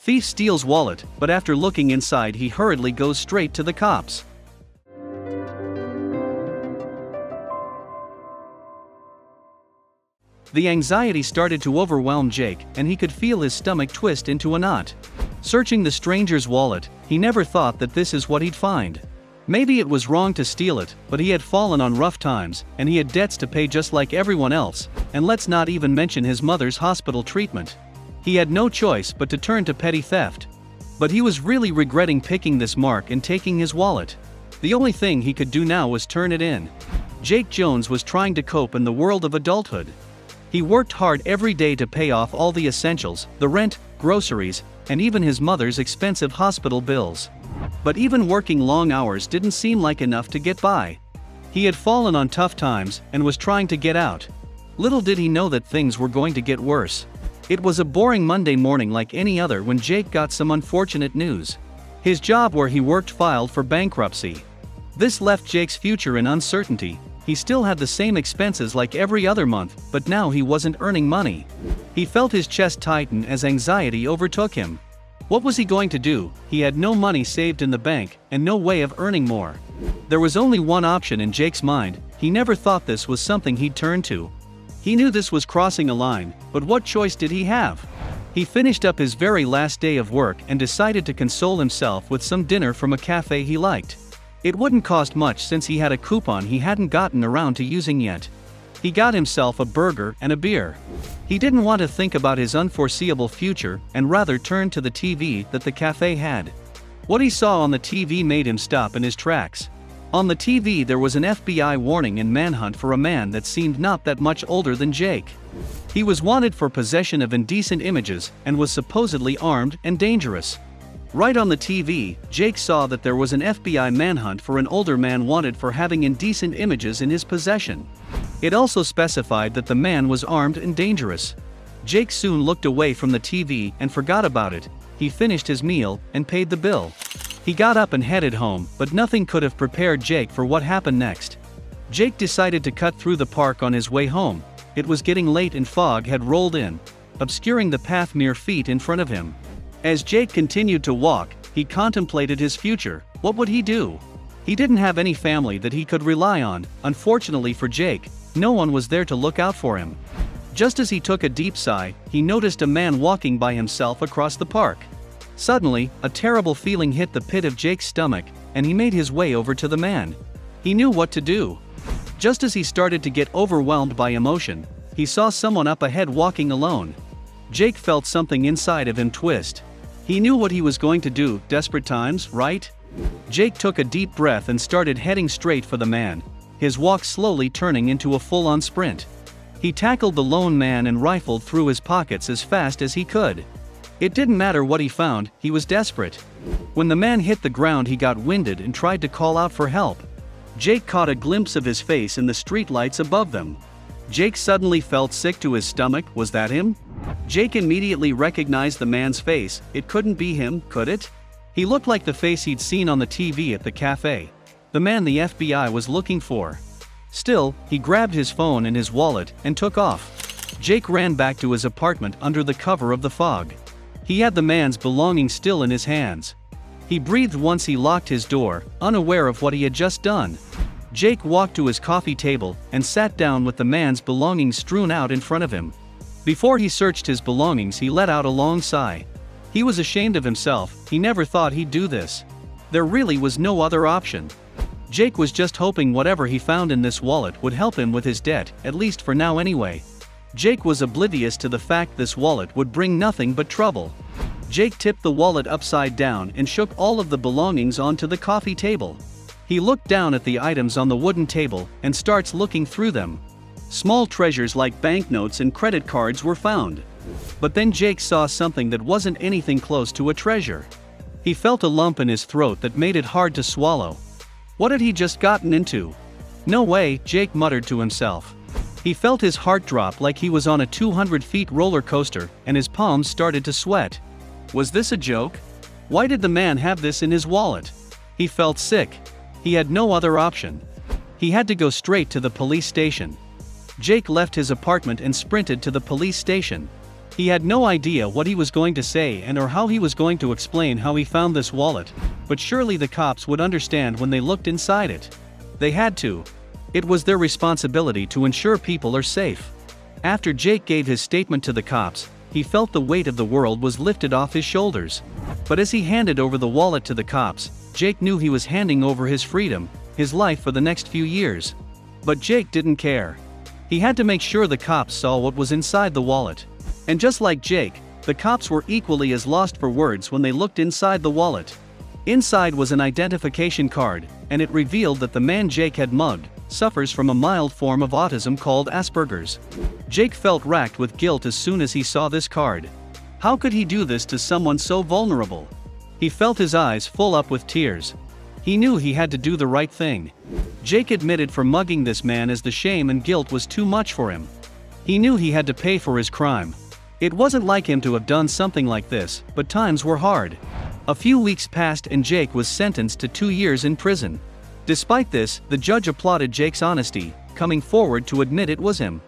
Thief steals wallet, but after looking inside he hurriedly goes straight to the cops. The anxiety started to overwhelm Jake, and he could feel his stomach twist into a knot. Searching the stranger's wallet, he never thought that this is what he'd find. Maybe it was wrong to steal it, but he had fallen on rough times, and he had debts to pay just like everyone else, and let's not even mention his mother's hospital treatment. He had no choice but to turn to petty theft. But he was really regretting picking this mark and taking his wallet. The only thing he could do now was turn it in. Jake Jones was trying to cope in the world of adulthood. He worked hard every day to pay off all the essentials, the rent, groceries, and even his mother's expensive hospital bills. But even working long hours didn't seem like enough to get by. He had fallen on tough times and was trying to get out. Little did he know that things were going to get worse. It was a boring Monday morning like any other when Jake got some unfortunate news. His job where he worked filed for bankruptcy. This left Jake's future in uncertainty. He still had the same expenses like every other month, but now he wasn't earning money. He felt his chest tighten as anxiety overtook him. What was he going to do? He had no money saved in the bank, and no way of earning more. There was only one option in Jake's mind. He never thought this was something he'd turn to. He knew this was crossing a line, but what choice did he have? He finished up his very last day of work and decided to console himself with some dinner from a cafe he liked. It wouldn't cost much since he had a coupon he hadn't gotten around to using yet. He got himself a burger and a beer. He didn't want to think about his unforeseeable future and rather turned to the TV that the cafe had. What he saw on the TV made him stop in his tracks. On the TV there was an FBI warning and manhunt for a man that seemed not that much older than Jake. He was wanted for possession of indecent images and was supposedly armed and dangerous. Right on the TV, Jake saw that there was an FBI manhunt for an older man wanted for having indecent images in his possession. It also specified that the man was armed and dangerous. Jake soon looked away from the TV and forgot about it. He finished his meal and paid the bill. He got up and headed home, but nothing could have prepared Jake for what happened next. Jake decided to cut through the park on his way home. It was getting late and fog had rolled in, obscuring the path mere feet in front of him. As Jake continued to walk, he contemplated his future. What would he do? He didn't have any family that he could rely on. Unfortunately for Jake, no one was there to look out for him. Just as he took a deep sigh, he noticed a man walking by himself across the park. Suddenly, a terrible feeling hit the pit of Jake's stomach, and he made his way over to the man. He knew what to do. Just as he started to get overwhelmed by emotion, he saw someone up ahead walking alone. Jake felt something inside of him twist. He knew what he was going to do. Desperate times, right? Jake took a deep breath and started heading straight for the man, his walk slowly turning into a full-on sprint. He tackled the lone man and rifled through his pockets as fast as he could. It didn't matter what he found, he was desperate. When the man hit the ground he got winded and tried to call out for help. Jake caught a glimpse of his face in the streetlights above them. Jake suddenly felt sick to his stomach. Was that him? Jake immediately recognized the man's face. It couldn't be him, could it? He looked like the face he'd seen on the TV at the cafe. The man the FBI was looking for. Still, he grabbed his phone and his wallet and took off. Jake ran back to his apartment under the cover of the fog. He had the man's belongings still in his hands. He breathed once he locked his door, unaware of what he had just done. Jake walked to his coffee table and sat down with the man's belongings strewn out in front of him. Before he searched his belongings he let out a long sigh. He was ashamed of himself. He never thought he'd do this. There really was no other option. Jake was just hoping whatever he found in this wallet would help him with his debt, at least for now anyway. Jake was oblivious to the fact this wallet would bring nothing but trouble. Jake tipped the wallet upside down and shook all of the belongings onto the coffee table. He looked down at the items on the wooden table and starts looking through them. Small treasures like banknotes and credit cards were found. But then Jake saw something that wasn't anything close to a treasure. He felt a lump in his throat that made it hard to swallow. What had he just gotten into? No way, Jake muttered to himself. He felt his heart drop like he was on a 200-foot roller coaster, and his palms started to sweat. Was this a joke? Why did the man have this in his wallet? He felt sick. He had no other option. He had to go straight to the police station. Jake left his apartment and sprinted to the police station. He had no idea what he was going to say or how he was going to explain how he found this wallet, but surely the cops would understand when they looked inside it. They had to. It was their responsibility to ensure people are safe. After Jake gave his statement to the cops, he felt the weight of the world was lifted off his shoulders. But as he handed over the wallet to the cops, Jake knew he was handing over his freedom, his life for the next few years. But Jake didn't care. He had to make sure the cops saw what was inside the wallet. And just like Jake, the cops were equally as lost for words when they looked inside the wallet. Inside was an identification card, and it revealed that the man Jake had mugged suffers from a mild form of autism called Asperger's. Jake felt racked with guilt as soon as he saw this card. How could he do this to someone so vulnerable? He felt his eyes full up with tears. He knew he had to do the right thing. Jake admitted for mugging this man as the shame and guilt was too much for him. He knew he had to pay for his crime. It wasn't like him to have done something like this, but times were hard. A few weeks passed and Jake was sentenced to 2 years in prison. Despite this, the judge applauded Jake's honesty, coming forward to admit it was him.